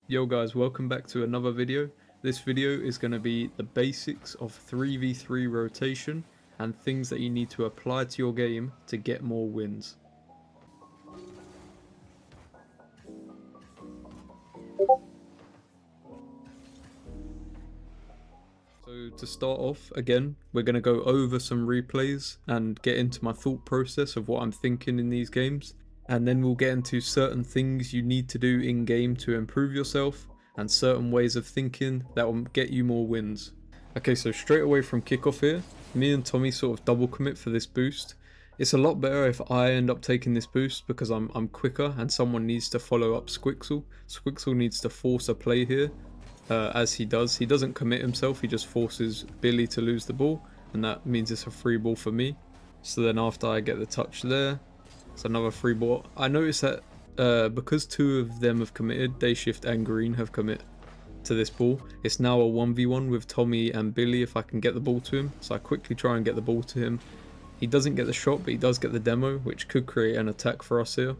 Yo guys, welcome back to another video. This video is going to be the basics of 3v3 rotation and things that you need to apply to your game to get more wins. So to start off, again, we're going to go over some replays and get into my thought process of what I'm thinking in these games. And then we'll get into certain things you need to do in game to improve yourself and certain ways of thinking that will get you more wins. Okay, so straight away from kickoff here, me and Tommy sort of double commit for this boost. It's a lot better if I end up taking this boost because I'm quicker and someone needs to follow up Squixel. Squixel needs to force a play here, as he does. He doesn't commit himself, he just forces Billy to lose the ball, and that means it's a free ball for me. So then after I get the touch there, it's another free ball. I noticed that because two of them have committed, Dayshift and Green have commit to this ball. It's now a 1v1 with Tommy and Billy if I can get the ball to him. So I quickly try and get the ball to him. He doesn't get the shot, but he does get the demo, which could create an attack for us here.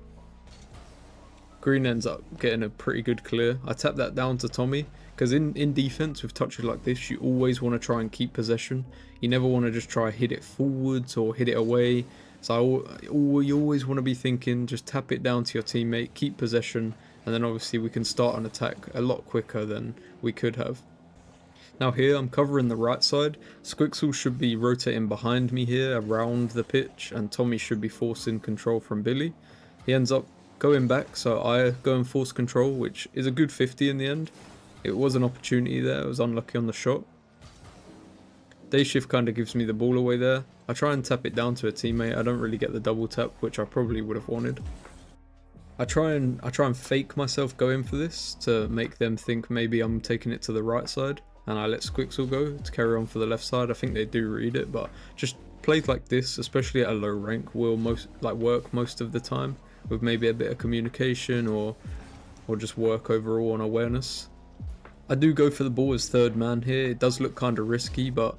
Green ends up getting a pretty good clear. I tap that down to Tommy, because in defense with touches like this, you always want to try and keep possession. You never want to just try hit it forwards or hit it away. So you always want to be thinking, just tap it down to your teammate, keep possession, and then obviously we can start an attack a lot quicker than we could have. Now here I'm covering the right side. Squixel should be rotating behind me here around the pitch, and Tommy should be forcing control from Billy. He ends up going back, so I go and force control, which is a good 50 in the end. It was an opportunity there, I was unlucky on the shot. Dayshift kind of gives me the ball away there. I try and tap it down to a teammate. I don't really get the double tap, which I probably would have wanted. I try and fake myself going for this to make them think maybe I'm taking it to the right side, and I let Squixel go to carry on for the left side. I think they do read it, but just plays like this, especially at a low rank, will work most of the time with maybe a bit of communication or just work overall on awareness. I do go for the ball as third man here. It does look kind of risky, but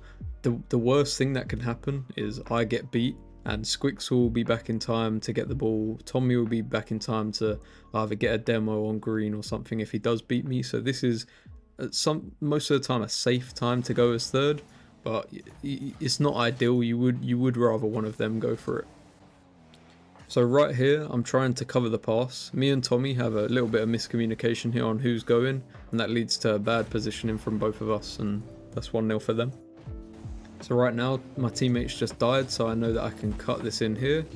the worst thing that can happen is I get beat and Squixel will be back in time to get the ball. Tommy will be back in time to either get a demo on Green or something if he does beat me. So this is most of the time a safe time to go as third, but it's not ideal. You would rather one of them go for it. So right here, I'm trying to cover the pass. Me and Tommy have a little bit of miscommunication here on who's going, and that leads to a bad positioning from both of us, and that's 1-0 for them. So right now, my teammates just died, so I know that I can cut this in here.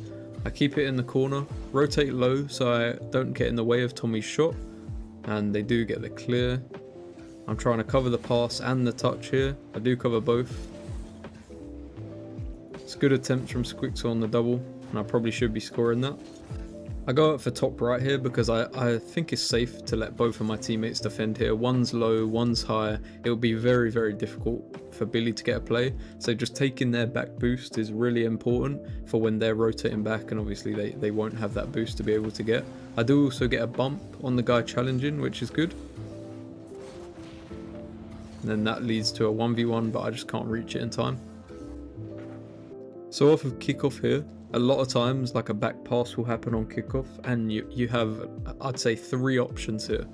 I keep it in the corner, rotate low so I don't get in the way of Tommy's shot, and they do get the clear. I'm trying to cover the pass and the touch here. I do cover both. It's a good attempt from Squixel on the double, and I probably should be scoring that. I go up for top right here because I think it's safe to let both of my teammates defend here. One's low, one's high. It will be very, very difficult for Billy to get a play. So just taking their back boost is really important for when they're rotating back, and obviously they won't have that boost to be able to get. I do also get a bump on the guy challenging, which is good. And then that leads to a 1v1, but I just can't reach it in time. So off of kickoff here, a lot of times like a back pass will happen on kickoff, and you have, I'd say, 3 options here.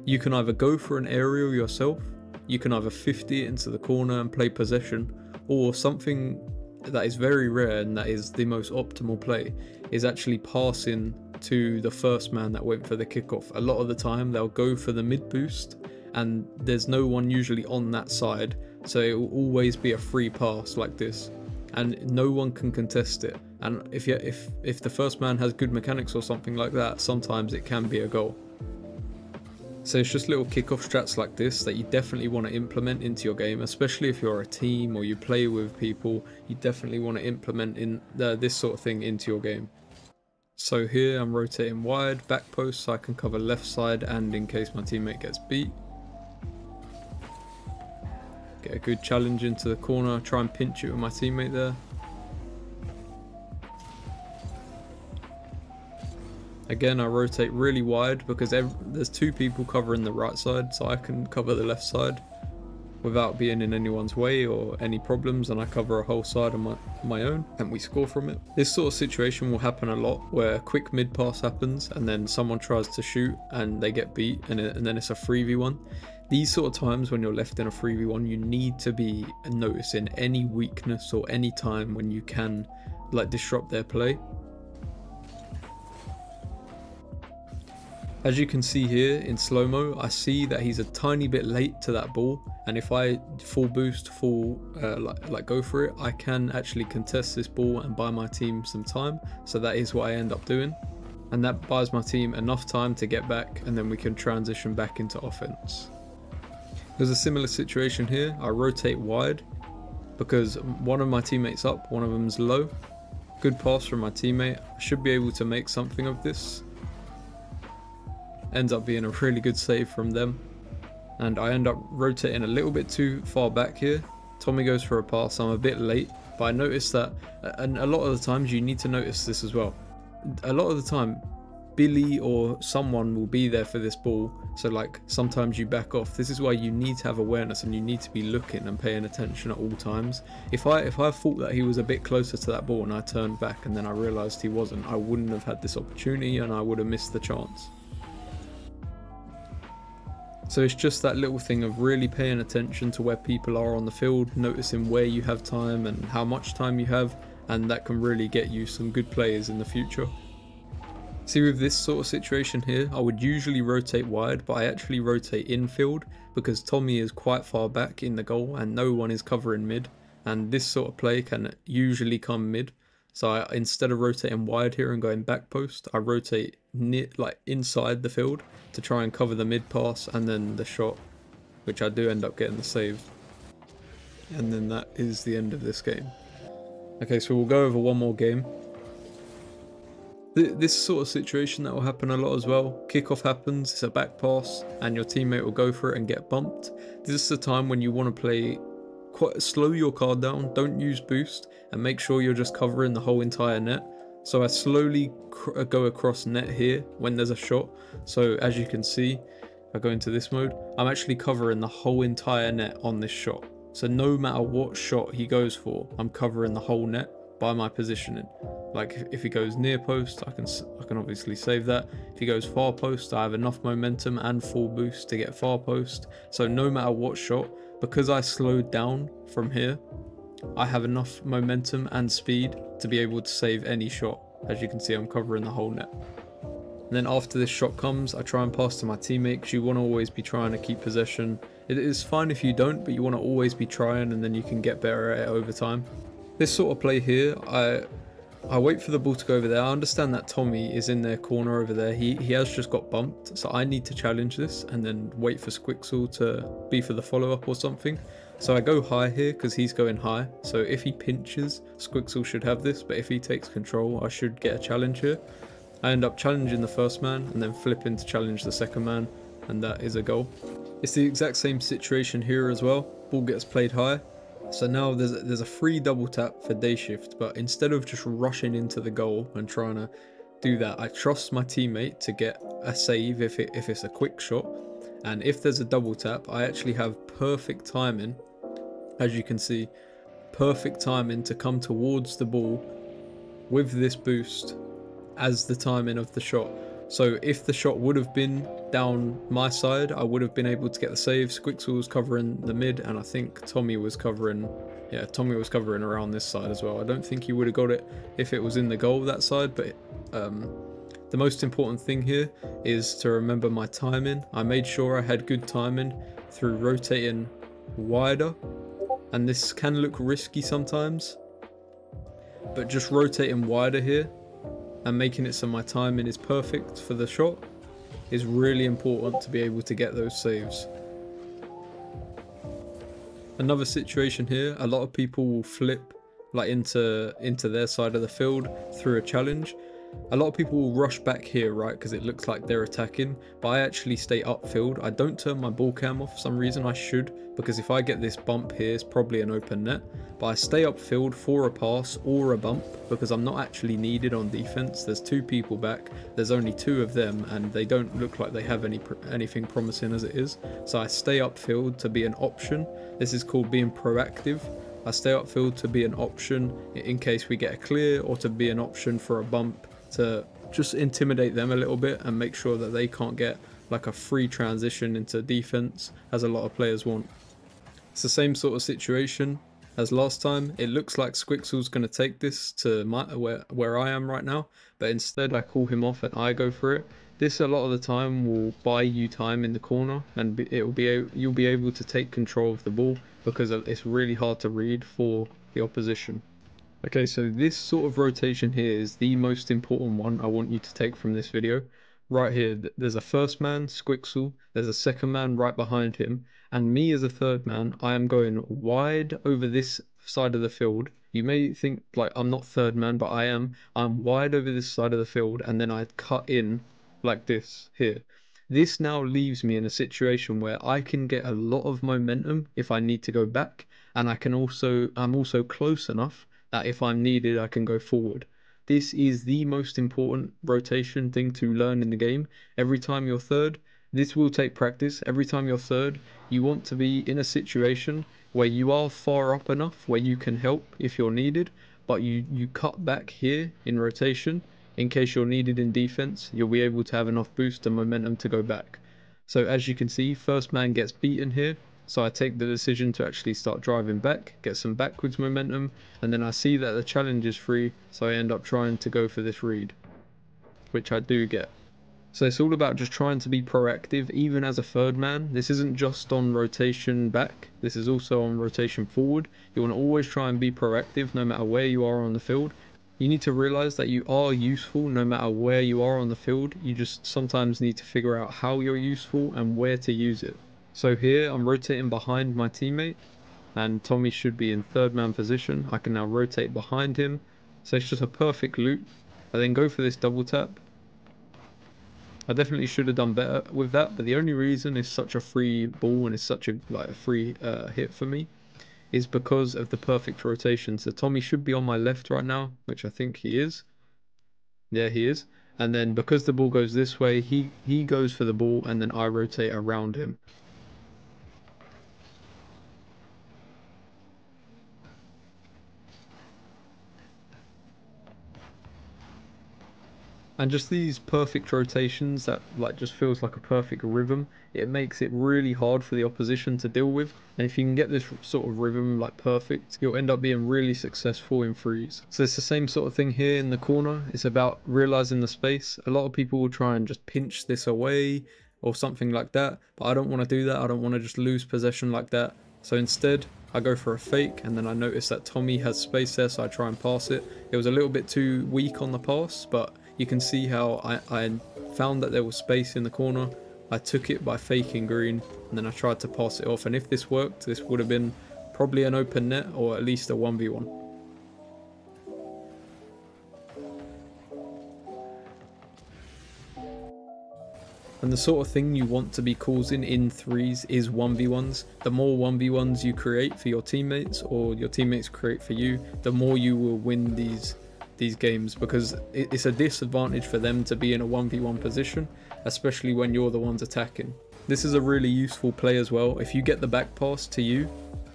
You can either go for an aerial yourself, you can either 50 it into the corner and play possession, or something that is very rare and that is the most optimal play is actually passing to the first man that went for the kickoff. A lot of the time they'll go for the mid boost and there's no one usually on that side, so it will always be a free pass like this, and no one can contest it. And if the first man has good mechanics or something like that, sometimes it can be a goal. So it's just little kickoff strats like this that you definitely want to implement into your game, especially if you're a team or you play with people. You definitely want to implement this sort of thing into your game. So here I'm rotating wide, back post, so I can cover left side and in case my teammate gets beat. Get a good challenge into the corner, try and pinch it with my teammate there. Again, I rotate really wide because there's 2 people covering the right side, so I can cover the left side. without being in anyone's way or any problems, and I cover a whole side on my own and we score from it. This sort of situation will happen a lot, where a quick mid pass happens and then someone tries to shoot and they get beat, and then it's a 3v1. These sort of times when you're left in a 3v1, you need to be noticing any weakness or any time when you can like disrupt their play. As you can see here in slow-mo, I see that he's a tiny bit late to that ball, and if I full boost, like go for it, I can actually contest this ball and buy my team some time. So that is what I end up doing, and that buys my team enough time to get back, and then we can transition back into offense. There's a similar situation here. I rotate wide because one of my teammates up, one of them's low. Good pass from my teammate. I should be able to make something of this. Ends up being a really good save from them, and I end up rotating a little bit too far back here. Tommy goes for a pass. I'm a bit late, but I noticed that, and a lot of the times you need to notice this as well. A lot of the time Billy or someone will be there for this ball, so like sometimes you back off. This is why you need to have awareness and you need to be looking and paying attention at all times. If I thought that he was a bit closer to that ball and I turned back and then I realized he wasn't, I wouldn't have had this opportunity and I would have missed the chance. So it's just that little thing of really paying attention to where people are on the field, noticing where you have time and how much time you have, and that can really get you some good players in the future. See, with this sort of situation here, I would usually rotate wide, but I actually rotate infield because Tommy is quite far back in the goal and no one is covering mid, and this sort of play can usually come mid. So instead of rotating wide here and going back post, I rotate like inside the field to try and cover the mid pass and then the shot, which I do end up getting the save. And then that is the end of this game. Okay, so we'll go over one more game. This sort of situation that will happen a lot as well. Kickoff happens, it's a back pass, and your teammate will go for it and get bumped. This is the time when you want to play slow your card down, don't use boost, and make sure you're just covering the whole entire net. So I slowly go across net here when there's a shot. So as you can see, if I go into this mode, I'm actually covering the whole entire net on this shot. So no matter what shot he goes for, I'm covering the whole net by my positioning. Like if he goes near post, I can obviously save that. If he goes far post, I have enough momentum and full boost to get far post. So no matter what shot, because I slowed down from here, I have enough momentum and speed to be able to save any shot. As you can see, I'm covering the whole net. And then after this shot comes, I try and pass to my teammate, because you want to always be trying to keep possession. It is fine if you don't, but you want to always be trying, and then you can get better at it over time. This sort of play here, I wait for the ball to go over there. I understand that Tommy is in their corner over there. He has just got bumped, so I need to challenge this and then wait for Squixel to be for the follow-up or something. So I go high here because he's going high. So if he pinches, Squixel should have this, but if he takes control, I should get a challenge here. I end up challenging the first man and then flipping to challenge the second man, and that is a goal. It's the exact same situation here as well. Ball gets played high. So now there's a free double tap for day shift, but instead of just rushing into the goal and trying to do that, I trust my teammate to get a save if it's a quick shot. And if there's a double tap, I actually have perfect timing, as you can see, perfect timing to come towards the ball with this boost as the timing of the shot. So if the shot would have been down my side, I would have been able to get the save. Squixel was covering the mid, and I think Tommy was covering, yeah, Tommy was covering around this side as well. I don't think he would have got it if it was in the goal that side, but the most important thing here is to remember my timing. I made sure I had good timing through rotating wider, and this can look risky sometimes, but just rotating wider here and making it so my timing is perfect for the shot is really important to be able to get those saves. Another situation here, a lot of people will flip like into their side of the field through a challenge. A lot of people will rush back here, right, because it looks like they're attacking, but I actually stay upfield. I don't turn my ball cam off for some reason. I should, because if I get this bump here, it's probably an open net, but I stay upfield for a pass or a bump because I'm not actually needed on defense. There's 2 people back, there's only 2 of them, and they don't look like they have anything promising as it is, so I stay upfield to be an option. This is called being proactive. I stay upfield to be an option in case we get a clear, or to be an option for a bump, to just intimidate them a little bit and make sure that they can't get like a free transition into defense as a lot of players want. It's the same sort of situation as last time. It looks like Squixel's going to take this to where I am right now, but instead I call him off and I go for it. This a lot of the time will buy you time in the corner, and you'll be able to take control of the ball because it's really hard to read for the opposition. Okay, so this sort of rotation here is the most important one I want you to take from this video. Right here, there's a first man, Squixel, there's a second man right behind him, and me as a third man, I am going wide over this side of the field. You may think like I'm not third man, but I am. I'm wide over this side of the field, and then I cut in like this here. This now leaves me in a situation where I can get a lot of momentum if I need to go back, and I'm also close enough that if I'm needed, I can go forward. This is the most important rotation thing to learn in the game. Every time you're third, this will take practice. Every time you're third, you want to be in a situation where you are far up enough where you can help if you're needed, but you cut back here in rotation in case you're needed in defense. You'll be able to have enough boost and momentum to go back. So as you can see, first man gets beaten here. So I take the decision to actually start driving back, get some backwards momentum, and then I see that the challenge is free, so I end up trying to go for this read, which I do get. So it's all about just trying to be proactive, even as a third man. This isn't just on rotation back, this is also on rotation forward. You want to always try and be proactive no matter where you are on the field. You need to realize that you are useful no matter where you are on the field. You just sometimes need to figure out how you're useful and where to use it. So here I'm rotating behind my teammate, and Tommy should be in third man position. I can now rotate behind him, so it's just a perfect loop. I then go for this double tap. I definitely should have done better with that, but the only reason it's such a free ball and it's such a free hit for me is because of the perfect rotation. So Tommy should be on my left right now, which I think he is. Yeah, he is. And then because the ball goes this way, he goes for the ball, and then I rotate around him. And just these perfect rotations that just feels like a perfect rhythm, it makes it really hard for the opposition to deal with. And if you can get this sort of rhythm like perfect, you'll end up being really successful in threes. So it's the same sort of thing here in the corner. It's about realizing the space. A lot of people will try and just pinch this away or something like that, but I don't want to do that. I don't want to just lose possession like that. So instead, I go for a fake, and then I notice that Tommy has space there, so I try and pass it. It was a little bit too weak on the pass, but you can see how I found that there was space in the corner. I took it by faking green, and then I tried to pass it off. And if this worked, this would have been probably an open net, or at least a 1v1. And the sort of thing you want to be causing in threes is 1v1s. The more 1v1s you create for your teammates, or your teammates create for you, the more you will win these games, because it's a disadvantage for them to be in a 1v1 position, especially when you're the ones attacking. This is a really useful play as well. If you get the back pass to you,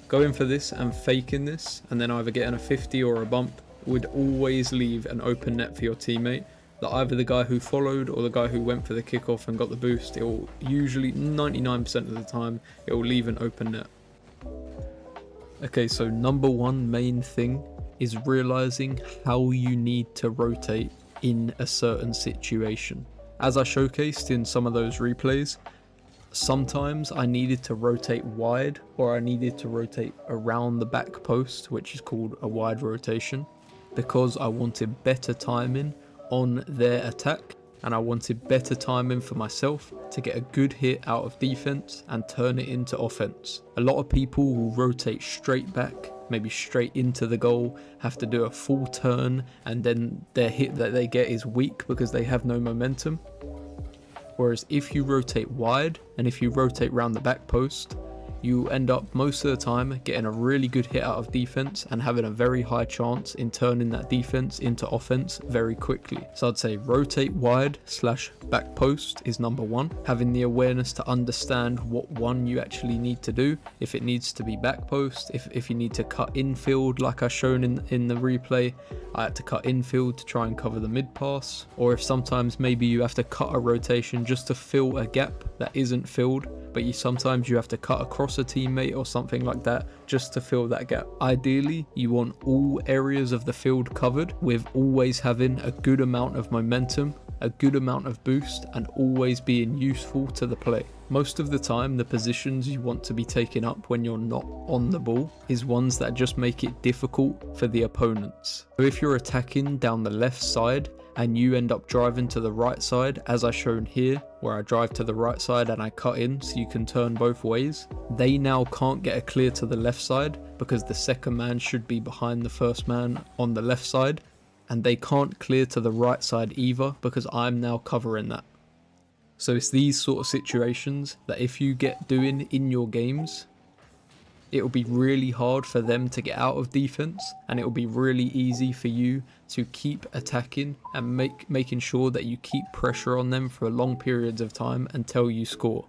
going for this and faking this, and then either getting a 50 or a bump, would always leave an open net for your teammate. That either the guy who followed or the guy who went for the kickoff and got the boost, it will usually 99% of the time it will leave an open net. Okay, so number one main thing is realizing how you need to rotate in a certain situation. As I showcased in some of those replays, sometimes I needed to rotate wide, or I needed to rotate around the back post, which is called a wide rotation, because I wanted better timing on their attack, and I wanted better timing for myself to get a good hit out of defense and turn it into offense. A lot of people will rotate straight back, maybe straight into the goal, have to do a full turn, and then their hit that they get is weak because they have no momentum. Whereas if you rotate wide and if you rotate round the back post, you end up most of the time getting a really good hit out of defense and having a very high chance in turning that defense into offense very quickly. So I'd say rotate wide / back post is number one. Having the awareness to understand what one you actually need to do. If it needs to be back post, if you need to cut infield like I shown in the replay, I had to cut infield to try and cover the mid pass. Or if sometimes maybe you have to cut a rotation just to fill a gap that isn't filled, but sometimes you have to cut across a teammate or something like that just to fill that gap. Ideally, you want all areas of the field covered, with always having a good amount of momentum, a good amount of boost, and always being useful to the play. Most of the time, the positions you want to be taking up when you're not on the ball is ones that just make it difficult for the opponents. So if you're attacking down the left side and you end up driving to the right side, as I shown here, where I drive to the right side and I cut in so you can turn both ways, they now can't get a clear to the left side because the second man should be behind the first man on the left side, and they can't clear to the right side either because I'm now covering that. So it's these sort of situations that if you get doing in your games, it will be really hard for them to get out of defense, and it will be really easy for you to keep attacking and making sure that you keep pressure on them for long periods of time until you score.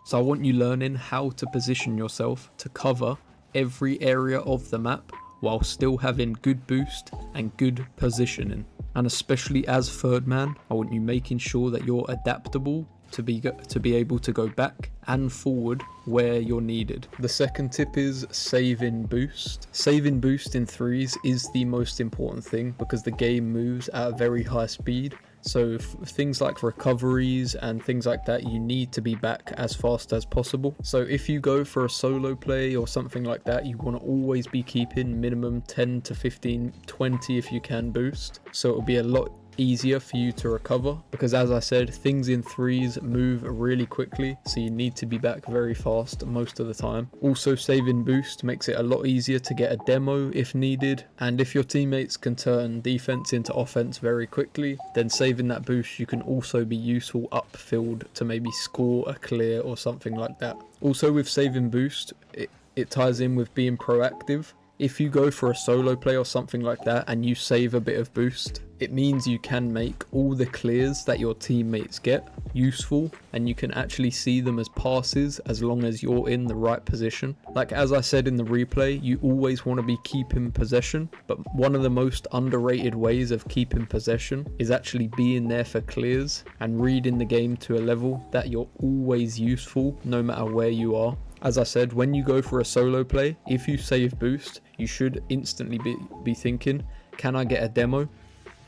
So I want you learning how to position yourself to cover every area of the map while still having good boost and good positioning. And especially as third man, I want you making sure that you're adaptable to be able to go back and forward where you're needed. The second tip is saving boost. Saving boost in threes is the most important thing because the game moves at a very high speed. So things like recoveries and things like that, you need to be back as fast as possible. So if you go for a solo play or something like that, you want to always be keeping minimum 10 to 15, 20 if you can boost. So it'll be a lot easier for you to recover because, as I said, things in threes move really quickly, so you need to be back very fast most of the time. Also, saving boost makes it a lot easier to get a demo if needed, and if your teammates can turn defense into offense very quickly, then saving that boost you can also be useful upfield to maybe score a clear or something like that. Also, with saving boost, it ties in with being proactive. If you go for a solo play or something like that and you save a bit of boost, it means you can make all the clears that your teammates get useful, and you can actually see them as passes as long as you're in the right position. Like as I said in the replay, you always want to be keeping possession, but one of the most underrated ways of keeping possession is actually being there for clears and reading the game to a level that you're always useful no matter where you are. As I said, when you go for a solo play, if you save boost, you should instantly be thinking, can I get a demo?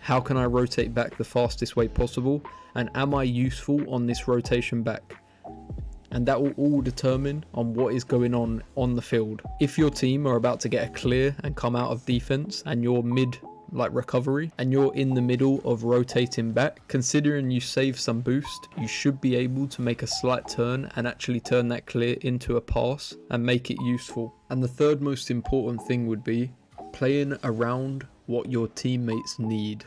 How can I rotate back the fastest way possible? And am I useful on this rotation back? And that will all determine on what is going on the field. If your team are about to get a clear and come out of defense and you're mid like recovery and you're in the middle of rotating back, considering you save some boost, you should be able to make a slight turn and actually turn that clear into a pass and make it useful. And the third most important thing would be playing around what your teammates need.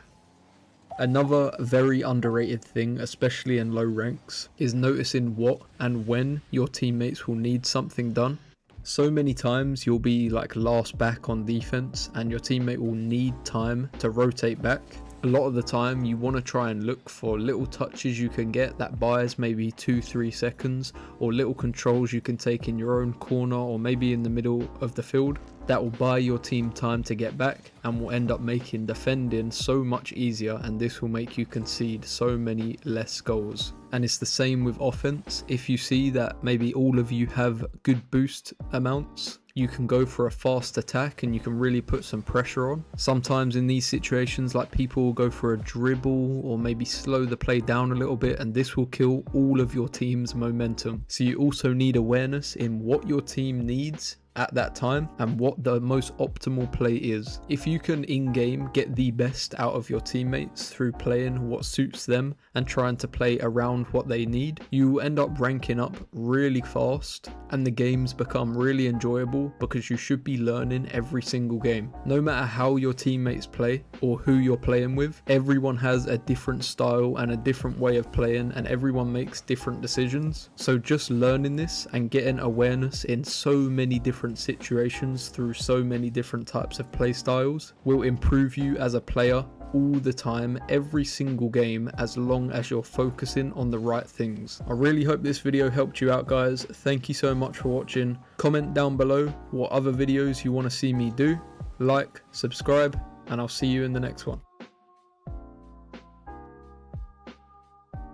Another very underrated thing, especially in low ranks, is noticing what and when your teammates will need something done. So many times you'll be like last back on defense and your teammate will need time to rotate back. A lot of the time you want to try and look for little touches you can get that buys maybe 2-3 seconds, or little controls you can take in your own corner or maybe in the middle of the field that will buy your team time to get back and will end up making defending so much easier, and this will make you concede so many less goals. And it's the same with offense. If you see that maybe all of you have good boost amounts, you can go for a fast attack and you can really put some pressure on. Sometimes in these situations, like people will go for a dribble or maybe slow the play down a little bit, and this will kill all of your team's momentum. So you also need awareness in what your team needs at that time and what the most optimal play is. If you can in-game get the best out of your teammates through playing what suits them and trying to play around what they need, you will end up ranking up really fast and the games become really enjoyable because you should be learning every single game. No matter how your teammates play or who you're playing with, everyone has a different style and a different way of playing, and everyone makes different decisions. So just learning this and getting awareness in so many different situations through so many different types of play styles will improve you as a player all the time, every single game, as long as you're focusing on the right things. I really hope this video helped you out, guys. Thank you so much for watching. Comment down below what other videos you want to see me do. Like, subscribe, and I'll see you in the next one.